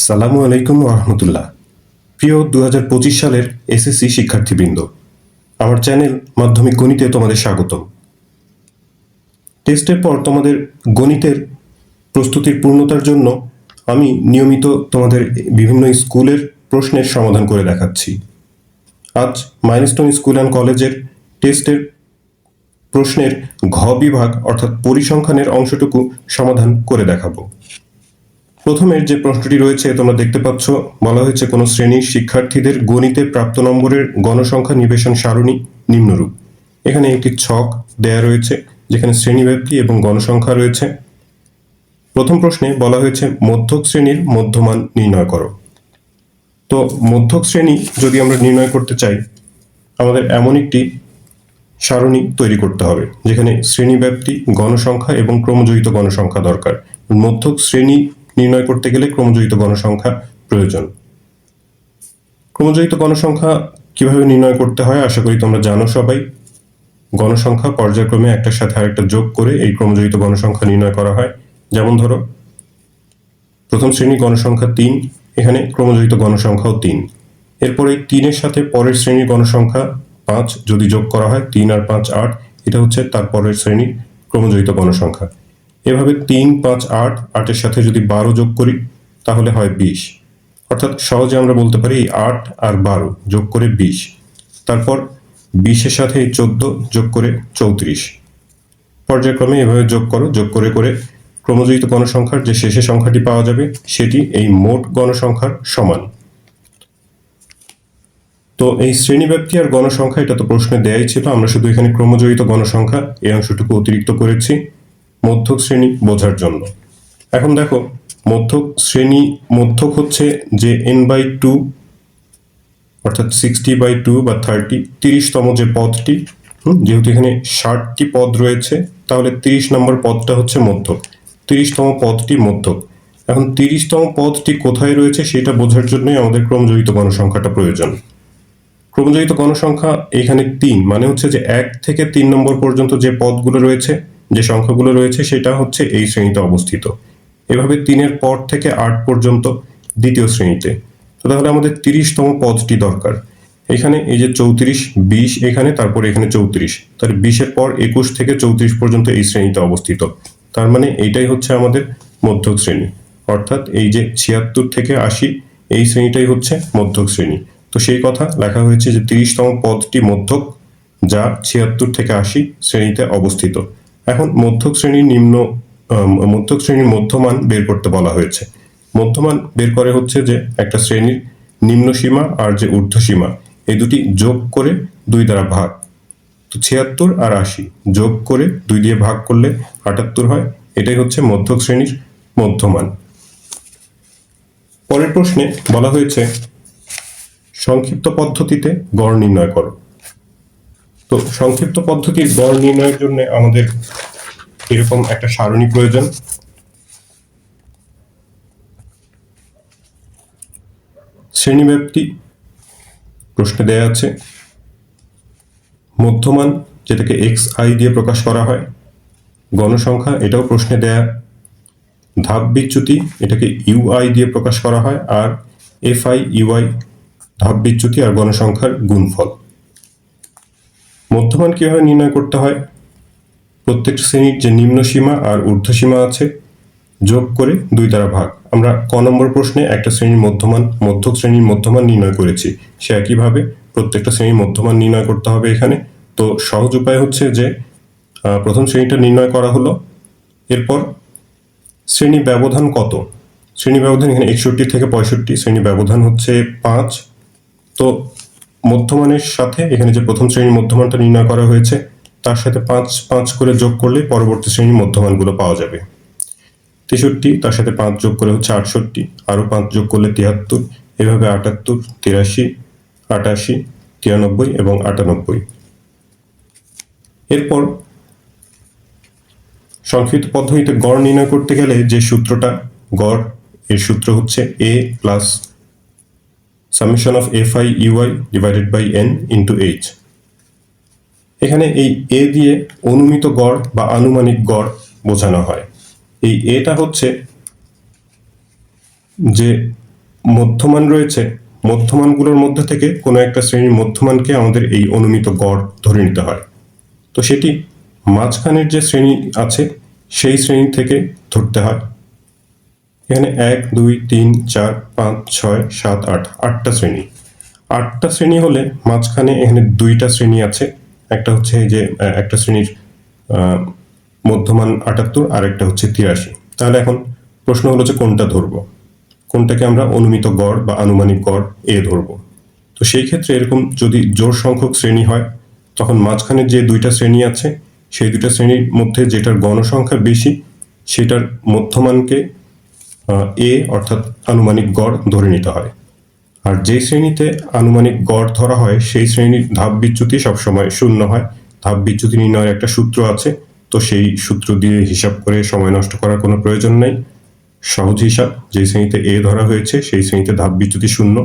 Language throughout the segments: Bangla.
আসসালামু আলাইকুম রহমতুল্লাহ। প্রিয় 2025 সালের এসএসসি শিক্ষার্থীবৃন্দ, আমার চ্যানেল মাধ্যমিক গণিতে তোমাদের স্বাগতম। টেস্টের পর তোমাদের গণিতের প্রস্তুতির পূর্ণতার জন্য আমি নিয়মিত তোমাদের বিভিন্ন স্কুলের প্রশ্নের সমাধান করে দেখাচ্ছি। আজ মাইলস্টোন স্কুল অ্যান্ড কলেজের টেস্টের প্রশ্নের ঘ বিভাগ অর্থাৎ পরিসংখ্যানের অংশটুকু সমাধান করে দেখাবো। প্রথমের যে প্রশ্নটি রয়েছে তোমরা দেখতে পাচ্ছ, বলা হয়েছে কোনো শ্রেণীর শিক্ষার্থীদের গণিতে প্রাপ্ত নম্বরের গণসংখ্যা নিবেশন সারণী নিম্নরূপ। এখানে একটি ছক দেয়া রয়েছে যেখানে শ্রেণীব্যাপ্তি এবং গণসংখ্যা রয়েছে। প্রথম প্রশ্নে বলা হয়েছে মধ্যক শ্রেণীর মধ্যমান নির্ণয় করো। তো মধ্যক শ্রেণী যদি আমরা নির্ণয় করতে চাই, আমাদের এমন একটি সারণী তৈরি করতে হবে যেখানে শ্রেণীব্যাপ্তি, গণসংখ্যা এবং ক্রমজয়িত গণসংখ্যা দরকার। মধ্যক শ্রেণী নির্ণয় করতে গেলে ক্রমজয়িত গণসংখ্যা প্রয়োজন। ক্রমজয়িত গণসংখ্যা কিভাবে নির্ণয় করতে হয় আশা করি তোমরা জানো সবাই। গণসংখ্যা পর্যায়ক্রমে একটার সাথে আরেকটা যোগ করে এই ক্রমজয়িত গণসংখ্যা নির্ণয় করা হয়। যেমন ধরো প্রথম শ্রেণীর গণসংখ্যা 3, এখানে ক্রমজয়িত গণসংখ্যাও 3। এরপরে 3-এর সাথে পরের শ্রেণীর গণসংখ্যা 5 যদি যোগ করা হয়, 3 আর 5 8, এটা হচ্ছে তার পরের শ্রেণীর ক্রমজয়িত গণসংখ্যা। এভাবে 3 5 8, 8-এর সাথে যদি 12 যোগ করি তাহলে হয় 20। অর্থাৎ সহজে আমরা বলতে পারি 8 আর 12 যোগ করে 20। তারপর 20-এর সাথে এই 14 যোগ করে 34। পর্যায়ক্রমে এভাবে যোগ করে করে ক্রমজয়িত গণসংখ্যার যে শেষের সংখ্যাটি পাওয়া যাবে সেটি এই মোট গণসংখ্যার সমান। তো এই শ্রেণীব্যাপ্তি আর গণসংখ্যা এটা তো প্রশ্নে দেয়াই ছিল, আমরা শুধু এখানে ক্রমজয়িত গণসংখ্যা এই অংশটুকু অতিরিক্ত করেছি মধ্যক শ্রেণী বোঝার জন্য। এখন দেখো মধ্যক শ্রেণী, মধ্যক হচ্ছে যে n/2 অর্থাৎ 60/2 বা 30তম যে পদটি, যেহেতু এখানে 60টি পদ রয়েছে তাহলে 30 নম্বর পদটা হচ্ছে মধ্যক, 30তম পদটি মধ্যক। এখন 30তম পদটি কোথায় রয়েছে সেটা বোঝার জন্যই আমাদের ক্রমজয়িত গণসংখ্যাটা প্রয়োজন। ক্রমজয়িত গণসংখ্যা এখানে 3, মানে হচ্ছে যে 1 থেকে 3 নম্বর পর্যন্ত যে পদগুলো রয়েছে, যে সংখ্যাগুলো রয়েছে সেটা হচ্ছে এই শ্রেণীতে অবস্থিত। এভাবে 3-এর পর থেকে 8 পর্যন্ত দ্বিতীয় শ্রেণীতে। তো তাহলে আমাদের 30তম পদটি দরকার। এখানে এই যে 34, 20 এখানে, তারপর এখানে 34, তাহলে 20-এর পর 21 থেকে 34 পর্যন্ত এই শ্রেণীতে অবস্থিত। তার মানে এইটাই হচ্ছে আমাদের মধ্যক শ্রেণী, অর্থাৎ এই যে 76 থেকে 80 এই শ্রেণীটাই হচ্ছে মধ্যক শ্রেণী। তো সেই কথা লেখা হয়েছে যে 30তম পদটি মধ্যক, যা 76 থেকে 80 শ্রেণীতে অবস্থিত। এখন মধ্যক শ্রেণীর মধ্যমান বের করতে বলা হয়েছে। মধ্যমান বের করে হচ্ছে যে একটা শ্রেণীর নিম্ন সীমা আর যে ঊর্ধ্ব সীমা এই দুটি যোগ করে 2 দ্বারা ভাগ। তো 76 আর 80 যোগ করে 2 দিয়ে ভাগ করলে 78 হয়। এটাই হচ্ছে মধ্যক শ্রেণীর মধ্যমান। পরের প্রশ্নে বলা হয়েছে সংক্ষিপ্ত পদ্ধতিতে গড় নির্ণয় করো। তো সংক্ষিপ্ত পদ্ধতির গড় নির্ণয়ের জন্য আমাদের এরকম একটা সারণী প্রয়োজন। শ্রেণীব্যাপ্তি প্রশ্নে দেয়া আছে, মধ্যমান যেটাকে xi দিয়ে প্রকাশ করা হয়, গণসংখ্যা এটাও প্রশ্নে দেয়া, ধাপ বিচ্যুতি এটাকে ui দিয়ে প্রকাশ করা হয়, আর fi ui ধাপ বিচ্যুতি আর গণসংখ্যার গুণফল। মধ্যমান কিভাবে নির্ণয় করতে হয়, প্রত্যেক শ্রেণীর যে নিম্ন সীমা আর ঊর্ধ্ব সীমা আছে যোগ করে 2 দ্বারা ভাগ। আমরা ক নম্বর প্রশ্নে একটা শ্রেণীর মধ্যক শ্রেণীর মধ্যমান নির্ণয় করেছি, সে একইভাবে প্রত্যেকটা শ্রেণীর মধ্যমান নির্ণয় করতে হবে এখানে। তো সহজ উপায় হচ্ছে যে প্রথম শ্রেণীটা নির্ণয় করা হলো, এরপর শ্রেণী ব্যবধান কত, শ্রেণী ব্যবধান এখানে 61 থেকে 65, শ্রেণী ব্যবধান হচ্ছে 5। তো মধ্যমানের সাথে এখানে যে প্রথম শ্রেণীর মধ্যমানটা নির্ণয় করা হয়েছে তার সাথে 5 5 করে যোগ করলে পরবর্তী শ্রেণীর মধ্যমানগুলো পাওয়া যাবে। 63, তার সাথে 5 যোগ করে হচ্ছে 68, আরো 5 যোগ করলে 73, এভাবে 78, 83, 88, 93 এবং 98। এরপর সংক্ষিপ্ত পদ্ধতিতে গড় নির্ণয় করতে গেলে যে সূত্রটা, গড় এর সূত্র হচ্ছে a plus summation of fi ui divided by n into h। এখানে এই a দিয়ে অনুমিত গড় বা আনুমানিক গড় বোঝানো হয়। এই এটা হচ্ছে যে মধ্যমান রয়েছে, মধ্যমানগুলোর মধ্যে থেকে কোনো একটা শ্রেণীর মধ্যমানকে আমাদের এই অনুমিত গড় ধরে নিতে হয়। তো সেটি মাঝখানের যে শ্রেণী আছে সেই শ্রেণী থেকে ধরতে হয়। এখানে 1 2 3 4 5 6 7 8 আটটা শ্রেণী। আটটা শ্রেণী হলে মাঝখানে এখানে দুইটা শ্রেণী আছে, একটা হচ্ছে এই যে একটা শ্রেণীর মধ্যমান 78 আর একটা হচ্ছে 83। তাহলে এখন প্রশ্ন হলো যে কোনটা ধরবো, কোনটাকে আমরা অনুমিত গড় বা আনুমানিক গড় এ ধরবো। তো সেই ক্ষেত্রে এরকম যদি জোড় সংখ্যক শ্রেণী হয় তখন মাঝখানে যে দুইটা শ্রেণী আছে সেই দুইটা শ্রেণীর মধ্যে যেটার গণসংখ্যা বেশি সেটার মধ্যমানকে এ অর্থাৎ আনুমানিক গড় ধরে নিতে হয়। আর যে শ্রেণীতে আনুমানিক গড় ধরা হয় সেই শ্রেণীর ধাপ বিচ্যুতি সবসময় শূন্য হয়। ধাপ বিচ্যুতি নির্ণয়ের একটা সূত্র আছে, তো সেই সূত্র দিয়ে হিসাব করে সময় নষ্ট করার কোনো প্রয়োজন নেই। সহজ হিসাব, যে শ্রেণীতে এ ধরা হয়েছে সেই শ্রেণীতে ধাপ বিচ্যুতি শূন্য,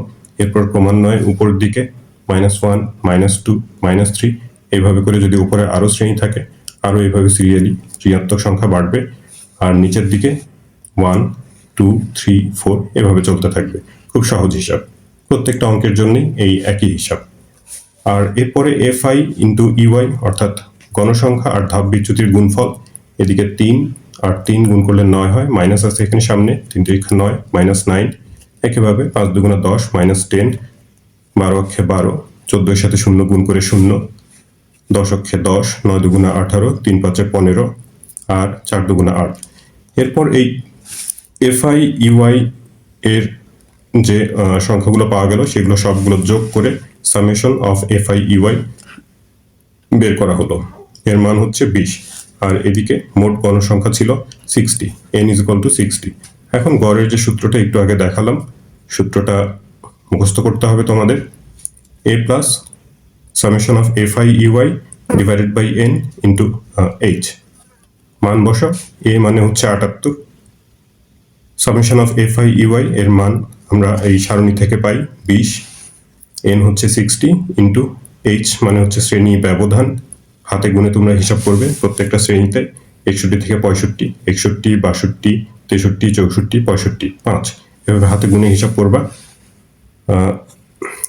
এরপর ক্রমান্বয়ে উপরের দিকে -1 -2 -3 এইভাবে করে যদি উপরে আরও শ্রেণী থাকে আরও এইভাবে সিরিয়ালি ঋণাত্মক সংখ্যা বাড়বে, আর নিচের দিকে 1 2 3 4 এভাবে চলতে থাকবে। খুব সহজ হিসাব, প্রত্যেকটা অঙ্কের জন্যই এই একই হিসাব। আর এরপরে fi ইন্টু ইউআই অর্থাৎ গণসংখ্যা আর ধাপ বিচ্যুতির গুণফল, এদিকে 3 আর 3 গুণ করলে 9 হয়, মাইনাস আছে এখানে সামনে, 3 3 9 -9। একইভাবে 5 2 10 -10, 12 অক্ষে 12, 14 এর সাথে 0 গুণ করে 0, 10 অক্ষে 10, 9 2 18, 3 5 15 আর 4 2 8। এরপর এই fi ইউআই এর যে সংখ্যাগুলো পাওয়া গেল সেগুলো সবগুলো যোগ করে সামেশন অফ fi ইউআই বের করা হলো, এর মান হচ্ছে 20। আর এদিকে মোট গণসংখ্যা ছিল 60, n = 60। এখন গড়ের যে সূত্রটা একটু আগে দেখালাম, সূত্রটা মুখস্থ করতে হবে তোমাদের। a plus summation of fi u i divided by n into h। মান বসাও, a মানে হচ্ছে 78, সামেশন অফ fi ইউআই এর মান আমরা এই সারণী থেকে পাই 20, n হচ্ছে 60 ইন্টু h মানে হচ্ছে শ্রেণী ব্যবধান, হাতে গুণে তোমরা হিসাব করবে প্রত্যেকটা শ্রেণীতে 61 থেকে 65, 61 62 63 64 65 5 এভাবে হাতে গুণে হিসাব করবা।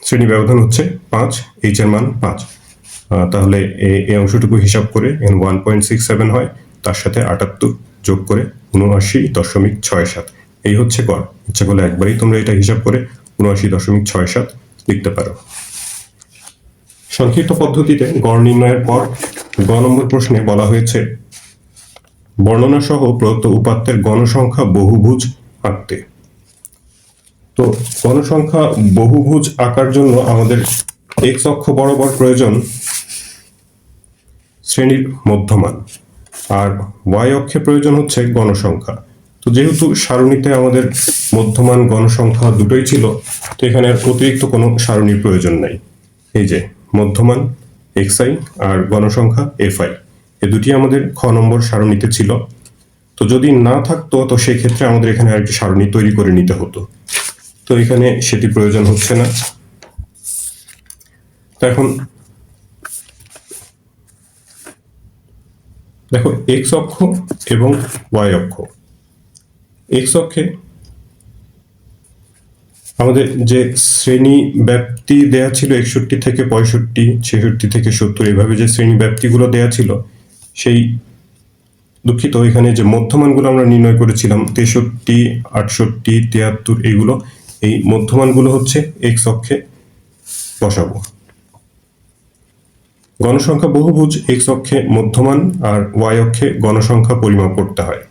শ্রেণী ব্যবধান হচ্ছে 5, h এর মান 5। তাহলে এই অংশটুকু হিসাব করে 1.67 হয়, তার সাথে 78 যোগ করে 79.67, এই হচ্ছে গড়। ইচ্ছা করলে একবারই তোমরা এটা হিসাব করে 79.67 লিখতে পারো। সংক্ষিপ্ত পদ্ধতিতে গড় নির্ণয়ের পর গ নম্বর প্রশ্নে বলা হয়েছে বর্ণনা সহ প্রদত্ত উপাত্তের গণসংখ্যা বহুভুজ আঁকতে। তো গণসংখ্যা বহুভুজ আঁকার জন্য আমাদের x অক্ষ বরাবর প্রয়োজন শ্রেণীর মধ্যমান, আর y অক্ষে প্রয়োজন হচ্ছে গণসংখ্যা। তো যেহেতু সারণীতে আমাদের মধ্যমান গণসংখ্যা দুটোই ছিল, তো এখানে অতিরিক্ত কোনো সারণীর প্রয়োজন নাই। এই যে মধ্যমান xi আর গণসংখ্যা fi, এই দুটি আমাদের খ নম্বর সারণীতে ছিল। তো যদি না থাকতো তো সেক্ষেত্রে আমাদের এখানে আরেকটি সারণী তৈরি করে নিতে হতো, তো এখানে সেটি প্রয়োজন হচ্ছে না। তো এখন দেখো x অক্ষ এবং y অক্ষ। x অক্ষে আমাদের যে শ্রেণী ব্যাপ্তি দেয়া ছিল 61 থেকে 65, 66 থেকে 70, এইভাবে যে শ্রেণী ব্যাপ্তিগুলো দেয়া ছিল সেই, দুঃখিত, এখানে যে মধ্যমানগুলো আমরা নির্ণয় করেছিলাম 63 68 73, এইগুলো, এই মধ্যমানগুলো হচ্ছে x অক্ষে বসাবো। গণসংখ্যা বহুভুজ x অক্ষে মধ্যমান আর y অক্ষে গণসংখ্যা পরিমাপ করতে হয়।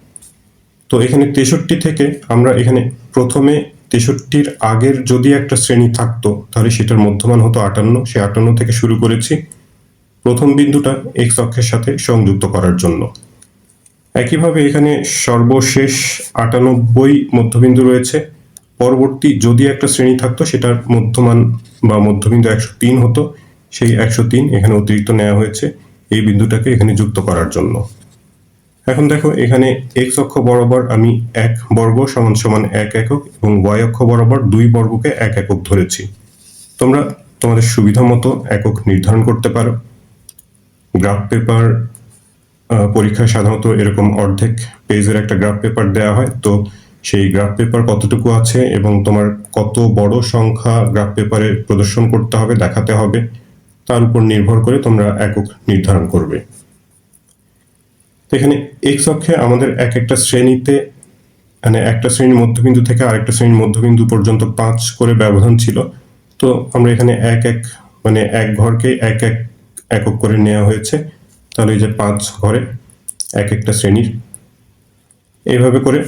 তো এখানে 63 থেকে আমরা এখানে প্রথমে 63-র আগের যদি একটা শ্রেণী থাকতো তাহলে সেটার মধ্যমান হতো 58, সে 58 থেকে শুরু করেছি প্রথম বিন্দুটা x অক্ষের সাথে সংযুক্ত করার জন্য। একইভাবে এখানে সর্বশেষ 98 মধ্যবিন্দু রয়েছে, পরবর্তী যদি একটা শ্রেণী থাকতো সেটার মধ্যমান বা মধ্যবিন্দু 103 হতো, সেই 103 এখানে অতিরিক্ত নেওয়া হয়েছে এই বিন্দুটাকে এখানে যুক্ত করার জন্য। এখন দেখো এখানে x অক্ষ বরাবর আমি 1 বর্গ সমান সমান 1 একক এবং y অক্ষ বরাবর 2 বর্গকে 1 একক ধরেছি। তোমরা তোমাদের সুবিধা মতো একক নির্ধারণ করতে পারো। গ্রাফ পেপার পরীক্ষায় সাধারণত এরকম অর্ধেক পেজের একটা গ্রাফ পেপার দেওয়া হয়, তো সেই গ্রাফ পেপার কতটুকু আছে এবং তোমার কত বড় সংখ্যা গ্রাফ পেপারে প্রদর্শন করতে হবে, দেখাতে হবে, তার উপর নির্ভর করে তোমরা একক নির্ধারণ করবে। এখানে এক্স অক্ষে আমাদের এক একটা শ্রেণীতে, মানে একটা শ্রেণীর মধ্যবিন্দু থেকে আরেকটা শ্রেণীর মধ্যবিন্দু পর্যন্ত 5 করে ব্যবধান ছিল। তো আমরা এখানে মানে এক ঘরকে এক একক করে নেওয়া হয়েছে। তাহলে এই যে 5 ঘরে এক একটা শ্রেণীর, এইভাবে করে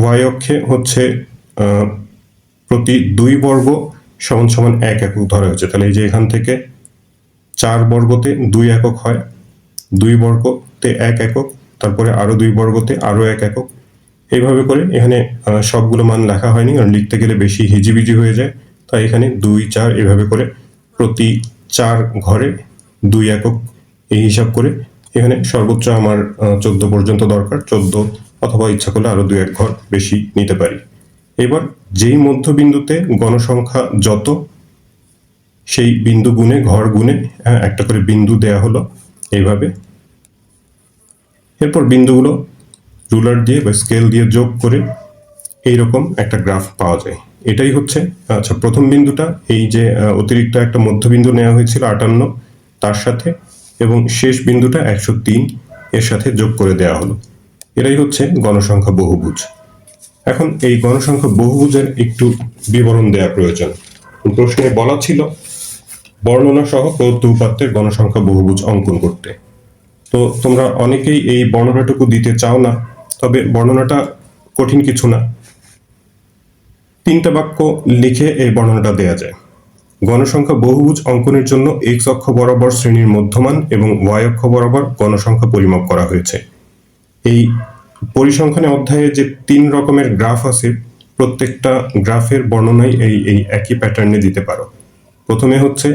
ওয়াই অক্ষে হচ্ছে প্রতি 2 বর্গ সমান সমান 1 একক ধরা হয়েছে। তাহলে এই যে এখান থেকে 4 বর্গতে 2 একক হয়, 2 বর্গতে 1 একক, তারপরে আরো 2 বর্গতে আরো 1 একক। এইভাবে করে এখানে সবগুলো মান লেখা হয়নি, কারণ লিখতে গেলে বেশি হিজিবিজি হয়ে যায়। তাই এখানে 2, 4 এভাবে করে প্রতি 4 ঘরে 2 একক এই হিসাব করে এখানে সর্বোচ্চ আমার 14 পর্যন্ত দরকার। 14 অথবা ইচ্ছা করলে আরো 2-1 ঘর বেশি নিতে পারি। এবার যেই মধ্যবিন্দুতে গণসংখ্যা যত, সেই বিন্দু গুণে ঘর গুণে একটা করে বিন্দু দেয়া হলো এইভাবে। এরপর বিন্দুগুলো রুলার দিয়ে বা স্কেল দিয়ে যোগ করে এইরকম একটা গ্রাফ পাওয়া যায়। এটাই হচ্ছে, আচ্ছা, প্রথম বিন্দুটা এই যে অতিরিক্ত একটা মধ্যবিন্দু নেওয়া হয়েছিল 58 তার সাথে, এবং শেষ বিন্দুটা 103 এর সাথে যোগ করে দেওয়া হলো। এটাই হচ্ছে গণসংখ্যা বহুভুজ। এখন এই গণসংখ্যা বহুভুজের একটু বিবরণ দেওয়া প্রয়োজন। প্রশ্নে বলা ছিল বর্ণনা সহ প্রদত্ত উপাত্তের গণসংখ্যা বহুভুজ অঙ্কন করতে। তো তোমরা অনেকেই এই বর্ণনাটুকু দিতে চাও না, তবে বর্ণনাটা কঠিন কিছু না। 3টা বাক্য লিখে এই বর্ণনাটা দেয়া যায়। গণসংখ্যা বহুভুজ অঙ্কনের জন্য এক্স অক্ষ বরাবর শ্রেণীর মধ্যমান এবং ওয়াই অক্ষ বরাবর গণসংখ্যা পরিমাপ করা হয়েছে। এই পরিসংখ্যানে অধ্যায়ে যে 3 রকমের গ্রাফ আছে, প্রত্যেকটা গ্রাফের বর্ণনাই এই একই প্যাটার্নে দিতে পারো। প্রথমে হচ্ছে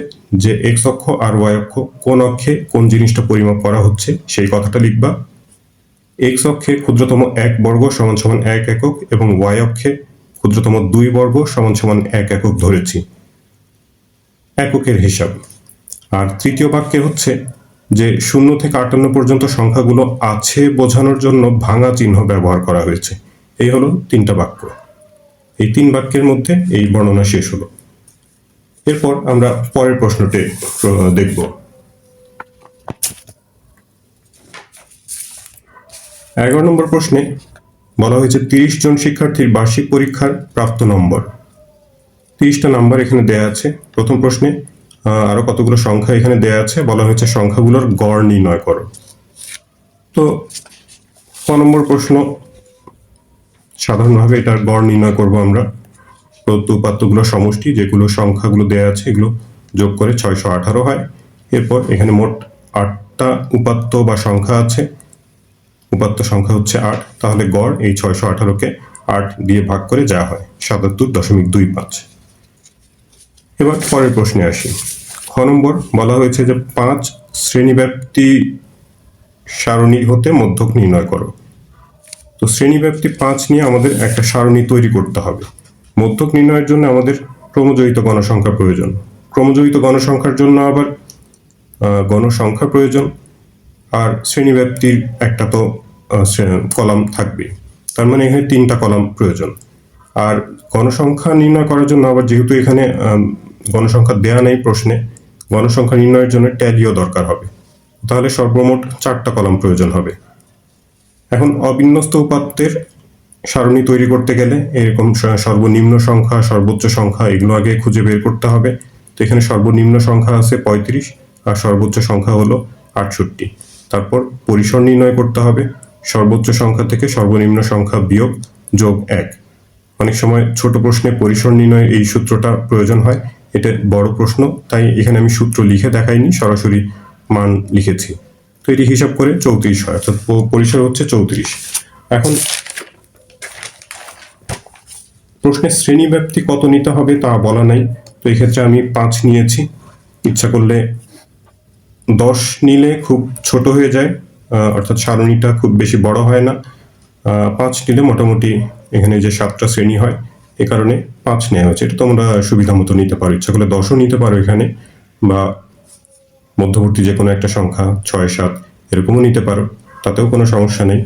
যে এক্স অক্ষ আর ওয়াই অক্ষ কোন অক্ষে কোন জিনিসটা পরিমাপ করা হচ্ছে সেই কথাটা লিখবা। এক্স অক্ষে ক্ষুদ্রতম 1 বর্গ সমান সমান 1 একক এবং ওয়াই অক্ষে ক্ষুদ্রতম 2 বর্গ সমান সমান 1 একক ধরেছি, এককের হিসাব। আর তৃতীয় বাক্যে হচ্ছে যে 0 থেকে 58 পর্যন্ত সংখ্যাগুলো আছে বোঝানোর জন্য ভাঙা চিহ্ন ব্যবহার করা হয়েছে। এই হলো 3টা বাক্য। এই 3 বাক্যের মধ্যে এই বর্ণনা শেষ হলো। এরপর আমরা পরের প্রশ্নটি দেখব। 11 নম্বর প্রশ্নে বলা হয়েছে 30 জন শিক্ষার্থীর বার্ষিক পরীক্ষার প্রাপ্ত নম্বর। 30টা নাম্বার এখানে দেয়া আছে। প্রথম প্রশ্নে আরো কতগুলো সংখ্যা এখানে দেয়া আছে, বলা হয়েছে সংখ্যাগুলোর গড় নির্ণয় করো। তো ক নম্বর প্রশ্ন, সাধারণভাবে এটার গড় নির্ণয় করব আমরা। প্রদত্ত উপাত্তগুলোর সমষ্টি, যেগুলো সংখ্যাগুলো দেয়া আছে এগুলো যোগ করে 618 হয়। এরপর এখানে মোট 8টা উপাত্ত বা সংখ্যা আছে, উপাত্ত সংখ্যা হচ্ছে 8, তাহলে গড় এই 618কে 8 দিয়ে ভাগ করে যা হয় 77.25। এবার পরের প্রশ্নে আসি। খ নম্বর বলা হয়েছে যে 5 শ্রেণীব্যাপ্তি সারণী হতে মধ্যক নির্ণয় করো। তো শ্রেণীব্যাপ্তি 5 নিয়ে আমাদের একটা সারণী তৈরি করতে হবে। মধ্যক নির্ণয়ের জন্য আমাদের ক্রমজয়িত গণসংখ্যা প্রয়োজন। ক্রমজয়িত গণসংখ্যার জন্য আবার গণসংখ্যা প্রয়োজন, আর শ্রেণীব্যাপ্তির একটা তো কলাম থাকবে। তার মানে এখানে 3টা কলাম প্রয়োজন। আর গণসংখ্যা নির্ণয় করার জন্য আবার যেহেতু এখানে গণসংখ্যা দেয়া নেই প্রশ্নে, গণসংখ্যা নির্ণয়ের জন্য ট্যালিও দরকার হবে। তাহলে সর্বমোট 4টা কলাম প্রয়োজন হবে। এখন অবিন্যস্ত উপাত্তের সারণী তৈরি করতে গেলে এরকম সর্বনিম্ন সংখ্যা, সর্বোচ্চ সংখ্যা এগুলো আগে খুঁজে বের করতে হবে। তো এখানে সর্বনিম্ন সংখ্যা আছে 35 আর সর্বোচ্চ সংখ্যা হলো 68। তারপর পরিসর নির্ণয় করতে হবে। সর্বোচ্চ সংখ্যা থেকে সর্বনিম্ন সংখ্যা বিয়োগ যোগ 1। অনেক সময় ছোট প্রশ্নে পরিসর নির্ণয়ের এই সূত্রটা প্রয়োজন হয়, এটা বড় প্রশ্ন, তাই এখানে আমি সূত্র লিখে দেখাইনি, সরাসরি মান লিখেছি। তো এটি হিসাব করে 34 হয়, অর্থাৎ পরিসর হচ্ছে 34। এখন প্রশ্নের শ্রেণীব্যাপ্তি কত নিতে হবে তা বলা নাই, তো এক্ষেত্রে আমি 5 নিয়েছি। ইচ্ছা করলে 10 নিলে খুব ছোট হয়ে যায়, অর্থাৎ সারণীটা খুব বেশি বড় হয় না। 5 নিলে মোটামুটি এখানে যে 7টা শ্রেণী হয়, এ কারণে 5 নেওয়া হয়েছে। এটা তোমরা সুবিধা মতো নিতে পারো, ইচ্ছা করলে 10ও নিতে পারো এখানে, বা মধ্যবর্তী যে কোনো একটা সংখ্যা 6, 7 এরকমও নিতে পারো, তাতেও কোনো সমস্যা নেই।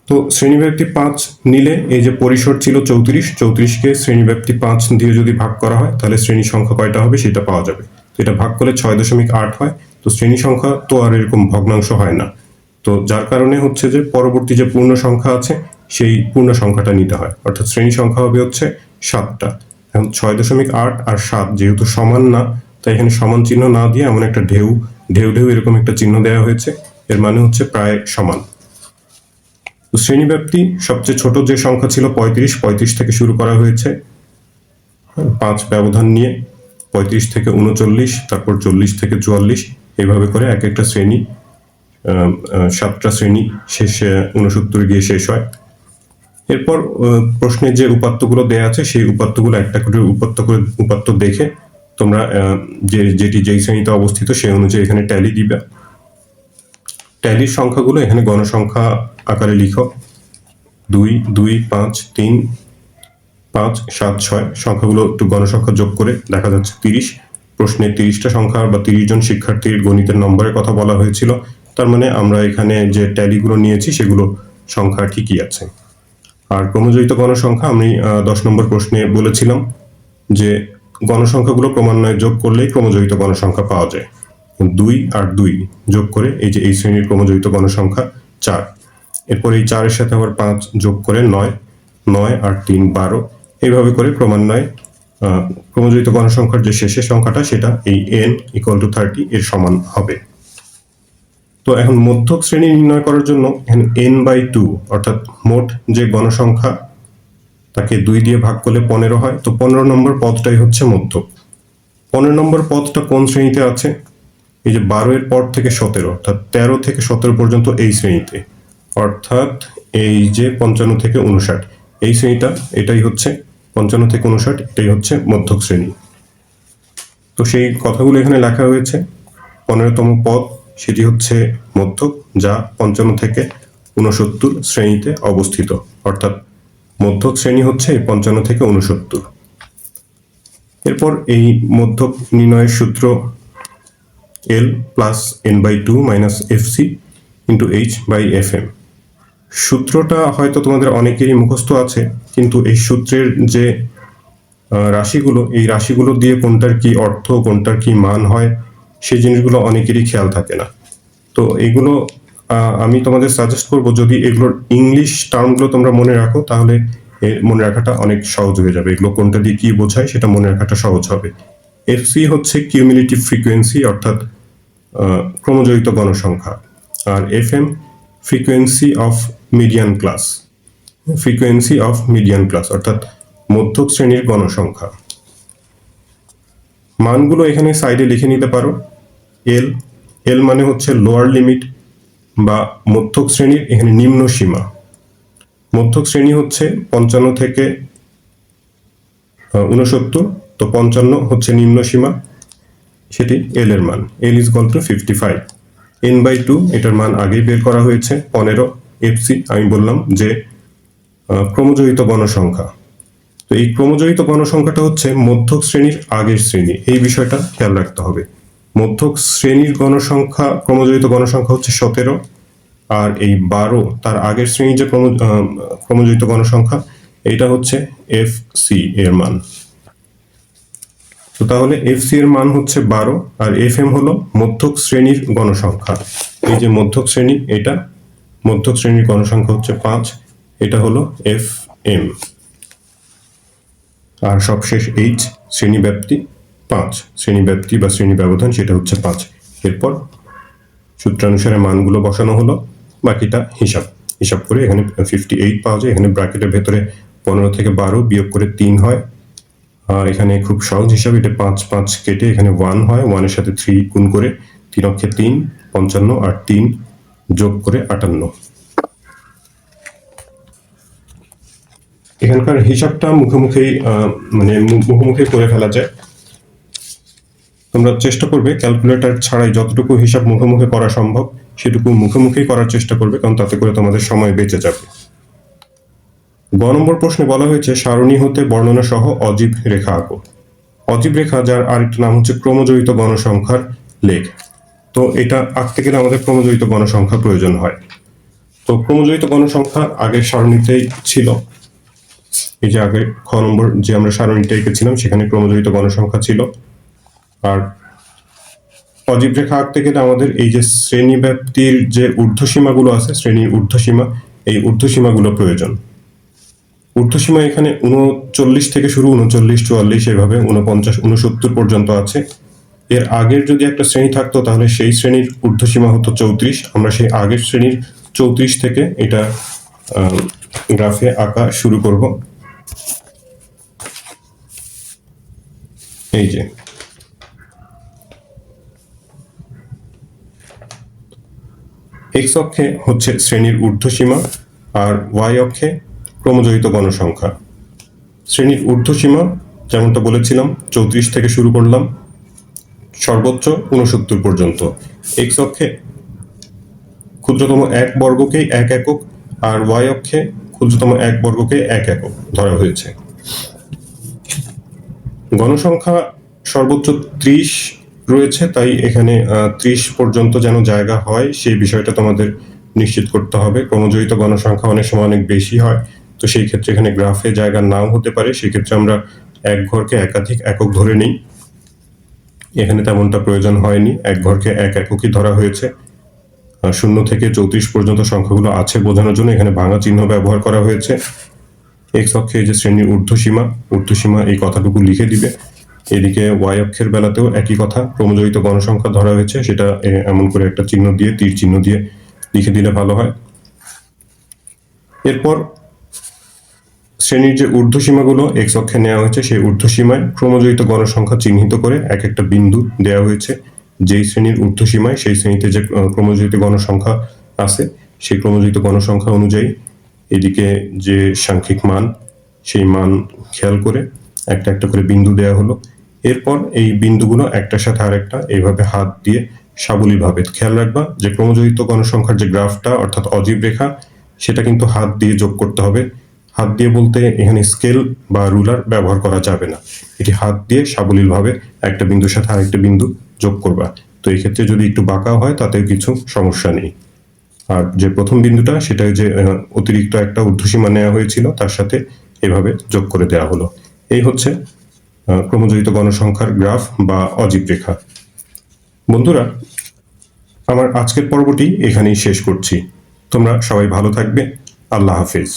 তো তো শ্রেণীব্যাপ্তি 5 নিলে এই যে পরিসর ছিল 34, 34কে শ্রেণীব্যাপ্তি 5 দিয়ে যদি ভাগ করা হয় তাহলে শ্রেণী সংখ্যা কয়টা হবে সেটা পাওয়া যাবে। তো এটা ভাগ করলে 6.8 হয়। তো শ্রেণী সংখ্যা তো আর এরকম ভগ্নাংশ হয় না। তো যার কারণে হচ্ছে যে পরবর্তী যে পূর্ণ সংখ্যা আছে সেই পূর্ণ সংখ্যাটা নিতে হয়, অর্থাৎ শ্রেণী সংখ্যা হবে হচ্ছে 7টা। এখন 6.8 আর 7 যেহেতু সমান না, তাই এখানে সমান চিহ্ন না দিয়ে এমন একটা ঢেউ ঢেউ ঢেউ এরকম একটা চিহ্ন দেওয়া হয়েছে, এর মানে হচ্ছে প্রায় সমান। তো শ্রেণীব্যাপ্তি সবচেয়ে ছোট যে সংখ্যা ছিল 35 থেকে শুরু করা হয়েছে 5 ব্যবধান নিয়ে, 35 থেকে 39, তারপর 40 থেকে 44, এইভাবে করে এক একটা শ্রেণী 7টা শ্রেণী শেষে 69 গিয়ে শেষ হয়। এরপর প্রশ্নে যে উপাত্তগুলো দেয়া আছে সেই উপাত্তগুলো একটা করে উপাত্ত দেখে তোমরা যেই শ্রেণীতে অবস্থিত সেই অনুযায়ী এখানে ট্যালি দিবে। ট্যালির সংখ্যাগুলো এখানে গণসংখ্যা আকারে লিখো। 2, 2, 5, 3, 5, 7, 6 সংখ্যাগুলো একটু গণসংখ্যা যোগ করে দেখা যাচ্ছে 30। প্রশ্নে 30টা সংখ্যা বা 30 জন শিক্ষার্থীর গণিতের নম্বরের কথা বলা হয়েছিল, তার মানে আমরা এখানে যে ট্যালিগুলো নিয়েছি সেগুলো সংখ্যা ঠিকই আছে। আর ক্রমজয়িত গণসংখ্যা আমি 10 নম্বর প্রশ্নে বলেছিলাম যে গণসংখ্যাগুলো ক্রমান্বয়ে যোগ করলেই ক্রমজয়িত গণসংখ্যা পাওয়া যায়। 2 আর 2 যোগ করে এই শ্রেণীর ক্রমজয়িত গণসংখ্যা 4। এরপর এই 4-এর সাথে আবার 5 যোগ করে 9, 9 আর 3 12, এইভাবে করে ক্রমান্বয়ে ক্রমজয়িত গণসংখ্যার যে শেষের সংখ্যাটা সেটা এই n = 30 এর সমান হবে। তো এখন মধ্যক শ্রেণী নির্ণয় করার জন্য এখানে n/2 অর্থাৎ মোট যে গণসংখ্যা তাকে 2 দিয়ে ভাগ করলে 15 হয়। তো 15 নম্বর পদটাই হচ্ছে মধ্যক। 15 নম্বর পদটা কোন শ্রেণীতে আছে? এই যে 12 এর পর থেকে 17, অর্থাৎ 13 থেকে 17 পর্যন্ত এই শ্রেণীতে, অর্থাৎ এই যে 55 থেকে 59 এই শ্রেণীটা, এটাই হচ্ছে 55 থেকে 59, এটাই হচ্ছে মধ্যক শ্রেণী। তো সেই কথাগুলো এখানে লেখা হয়েছে। 15তম পদ সেটি হচ্ছে মধ্যক, যা 55 থেকে 69 শ্রেণীতে অবস্থিত, অর্থাৎ মধ্যক শ্রেণী হচ্ছে 55 থেকে 69। এরপর এই মধ্যক নির্ণয়ের সূত্র L + n/2 - fc × h/fm। সূত্রটা হয়তো তোমাদের অনেকেরই মুখস্থ আছে, কিন্তু এই সূত্রের যে রাশিগুলো, এই রাশিগুলো দিয়ে কোনটার কি অর্থ, কোনটার কি মান হয়, সেই জিনিসগুলো অনেকেরই খেয়াল থাকে না। তো এগুলো আমি তোমাদের সাজেস্ট করব, যদি এগুলোর ইংলিশ টার্মগুলো তোমরা মনে রাখো তাহলে মনে রাখাটা অনেক সহজ হয়ে যাবে। এগুলো কোনটা দিয়ে কি বোঝায় সেটা মনে রাখাটা সহজ হবে। এফসি হচ্ছে কিউমুলেটিভ ফ্রিকোয়েন্সি, অর্থাৎ ক্রমজয়িত গণসংখ্যা, আর FM frequency of median class, অর্থাৎ মধ্যক শ্রেণীর গণসংখ্যা। মানগুলো এখানে সাইডে লিখে নিতে পারো। এল মানে হচ্ছে লোয়ার লিমিট বা মধ্যক শ্রেণীর এখানে নিম্ন সীমা। মধ্যক শ্রেণী হচ্ছে 55 থেকে 69, তো 55 হচ্ছে নিম্ন সীমা, সেটি এল এর মান। L = 55। n/2 এটার মান আগেই বের করা হয়েছে 15। এফসি আমি বললাম যে ক্রমজয়িত গণসংখ্যা। তো এই ক্রমজয়িত গণসংখ্যাটা হচ্ছে মধ্যক শ্রেণীর আগের শ্রেণী, এই বিষয়টা খেয়াল রাখতে হবে। মধ্যক শ্রেণীর গণসংখ্যা, ক্রমজয়িত গণসংখ্যা হচ্ছে 17, আর এই 12 তার আগের শ্রেণী যে ক্রমজয়িত গণসংখ্যা, এটা হচ্ছে এফসি এর মান। তো তাহলে এফসি এর মান হচ্ছে 12 আর এফএম হলো মধ্যক শ্রেণীর গণসংখ্যা। এই যে মধ্যক শ্রেণী, এটা মধ্যক শ্রেণীর গণসংখ্যা হচ্ছে 5, এটা হলো এফএম। আর সবশেষ এইচ শ্রেণীব্যাপ্তি 5, শ্রেণীব্যাপ্তি বা শ্রেণী ব্যবধান সেটা হচ্ছে 5। এরপর সূত্রানুসারে মানগুলো বসানো হলো, বাকিটা হিসাব করে এখানে 58 পাওয়া যায়। এখানে ব্র্যাকেটের ভেতরে 15 থেকে 12 বিয়োগ করে 3 হয়। এখানে খুব সহজ হিসাব, এটা 5 5 কেটে এখানে 1 হয়, 1 এর সাথে 3 গুণ করে 3 অক্ষে 3, 55 আর 3 যোগ করে 58। এখানকার হিসাবটা মুখোমুখি করে ফেলা যায়। তোমরা চেষ্টা করবে ক্যালকুলেটর ছাড়াই যতটুকু হিসাব মুখোমুখি করা সম্ভব সেটুকু মুখোমুখি করার চেষ্টা করবে, কারণ তাতে করে তোমাদের সময় বেঁচে যাবে। গ নম্বর প্রশ্নে বলা হয়েছে সারণী হতে বর্ণনা সহ অজীব রেখা আঁকো। অজীব রেখা, যার আরেকটা নাম হচ্ছে ক্রমজয়িত গণসংখ্যার লেখ। তো এটা আঁকতে গেলে আমাদের ক্রমজয়িত গণসংখ্যা প্রয়োজন হয়। তো তো ক্রমজয়িত গণসংখ্যা আগের সারণীতেই ছিল। এই যে আগে খ নম্বর যে আমরা সারণীটা এঁকেছিলাম সেখানে ক্রমজয়িত গণসংখ্যা ছিল। আর অজীব রেখা আঁকতে গেলে আমাদের এই যে শ্রেণী ব্যাপ্তির যে ঊর্ধ্বসীমাগুলো আছে, শ্রেণীর ঊর্ধ্বসীমা, এই ঊর্ধ্বসীমাগুলো প্রয়োজন। ঊর্ধ্বসীমা এখানে 39 থেকে শুরু, 39, 44 এভাবে 49, 69 পর্যন্ত আছে। এর আগের যদি একটা শ্রেণী থাকতো তাহলে সেই শ্রেণীর ঊর্ধ্বসীমা হতো 34। আমরা সেই আগের শ্রেণীর 34 থেকে এটা গ্রাফে আঁকা শুরু করব। এই যে এক্স অক্ষে হচ্ছে শ্রেণীর ঊর্ধ্বসীমা আর ওয়াই অক্ষে ক্রমজয়িত গণসংখ্যা। শ্রেণীর ঊর্ধ্বসীমা যেমনটা বলেছিলাম 34 থেকে শুরু করলাম সর্বোচ্চ 69 পর্যন্ত। এক্স অক্ষে ক্ষুদ্রতম এক বর্গকেই 1 একক আর ওয়াই অক্ষে ক্ষুদ্রতম এক বর্গকে 1 একক ধরা হয়েছে। গণসংখ্যা সর্বোচ্চ 30 রয়েছে, তাই এখানে 30 পর্যন্ত যেন জায়গা হয় সেই বিষয়টা তোমাদের নিশ্চিত করতে হবে। ক্রমজয়িত গণসংখ্যা অনেক সময় অনেক বেশি হয়, তো সেই ক্ষেত্রে এখানে গ্রাফে জায়গা নাও হতে পারে, সেই ক্ষেত্রে আমরা এক ঘরকে একাধিক একক ধরে নিই। এখানে তেমনটা প্রয়োজন হয়নি, এক ঘরকে এক এককই ধরা হয়েছে। 0 থেকে 34 পর্যন্ত সংখ্যাগুলো আছে বোঝানোর জন্য এখানে ভাঙা চিহ্ন ব্যবহার করা হয়েছে। এক্স অক্ষে যে শ্রেণীর ঊর্ধ্বসীমা এই কথাটুকু লিখে দিবে। এদিকে ওয়াই অক্ষের বেলাতেও একই কথা, ক্রমজয়িত গণসংখ্যা ধরা হয়েছে, সেটা এমন করে একটা চিহ্ন দিয়ে, তীর চিহ্ন দিয়ে লিখে দিলে ভালো হয়। এরপর শ্রেণীর যে ঊর্ধ্বসীমাগুলো এক্স অক্ষে নেওয়া হয়েছে সেই ঊর্ধ্বসীমায় ক্রমজয়িত গণসংখ্যা চিহ্নিত করে এক একটা বিন্দু দেওয়া হয়েছে। যেই শ্রেণীর ঊর্ধ্বসীমায় সেই শ্রেণীতে যে ক্রমজয়িত গণসংখ্যা আছে সেই ক্রমজয়িত গণসংখ্যা অনুযায়ী এদিকে যে সাংখ্যিক মান সেই মান খেয়াল করে একটা একটা করে বিন্দু দেওয়া হলো। এরপর এই বিন্দুগুলো একটার সাথে আরেকটা এইভাবে হাত দিয়ে সাবলীলভাবে, খেয়াল রাখবা যে ক্রমজয়িত গণসংখ্যার যে গ্রাফটা অর্থাৎ অজীব রেখা সেটা কিন্তু হাত দিয়ে যোগ করতে হবে। হাত দিয়ে বলতে এখানে স্কেল বা রুলার ব্যবহার করা যাবে না, এটি হাত দিয়ে সাবলীলভাবে একটা বিন্দুর সাথে আরেকটা বিন্দু যোগ করবা। তো এই ক্ষেত্রে যদি একটু বাঁকা হয় তাতেও কিছু সমস্যা নেই। আর যে প্রথম বিন্দুটা সেটা যে অতিরিক্ত একটা ঊর্ধ্বসীমা নেওয়া হয়েছিল তার সাথে এভাবে যোগ করে দেওয়া হলো। এই হচ্ছে ক্রমজয়িত গণসংখ্যার গ্রাফ বা অজীব রেখা। বন্ধুরা, আমার আজকের পর্বটি এখানেই শেষ করছি। তোমরা সবাই ভালো থাকবে। আল্লাহ হাফেজ।